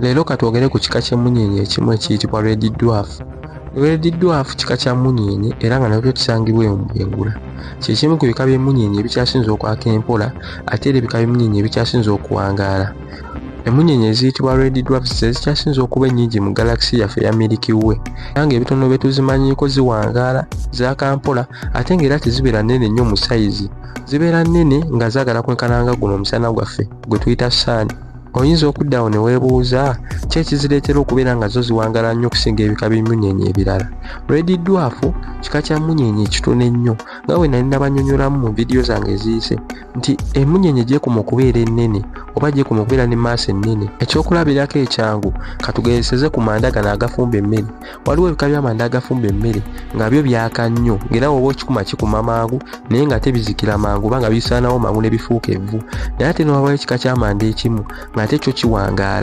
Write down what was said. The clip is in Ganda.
Leero katwogere ku kika ky'emmunyeenye ekimu ekiyitibwa Red Dwarf. Red Dwarf kika kya mmunyeenye era nga nakyo kisangibwa mu Bwengula. Kye kimu ku bika by'emmunyeenye ebikyasinze okwaka empola ate era ebika by'emmunyeenye ebikyasinze okuwangaala. Emmunyeenye eziyitibwa Red Dwarfs ze zikyasinze okuba ennyingi mu galaxy yaffe eya Milky Way. Era ng'ebitono bye tuzimanyiiko ziwangaala, zaaka mpola ate ng'era tezibeera nnene nnyo mu sayizi. Zibeera nnene nga zaagala kwenkana nga guno omusana gwaffe gwe tuyita sun. Oyinza okudda awo ne weebuuza ki ekizireetera okubeera nga zo ziwangaala nnyo okusinga ebika by'emmunyeenye ebirala. Red Dwarf kika kya mmunyeenye ekitono ennyo nga bwe nali nabannyonnyolamu mu vidiyo zange eziyise nti emmunyeenye gyekoma okubeera ennene oba gyekoma okubeera ne maaso ennene. Ekyokulabirako ekyangu katugezeseze ku manda gano agafumba emmere. Waliwo ebika by'amanda agafumba emmere nga byo byaka nnyo ng'era woba okikuma kikuma mangu naye nga tebizikira mangu oba nga bisaanawo mangu ne bifuuka evvu. Naye ate ne wabawo ekika ky'amanda ekimu ng'ate kyo kiwangaala.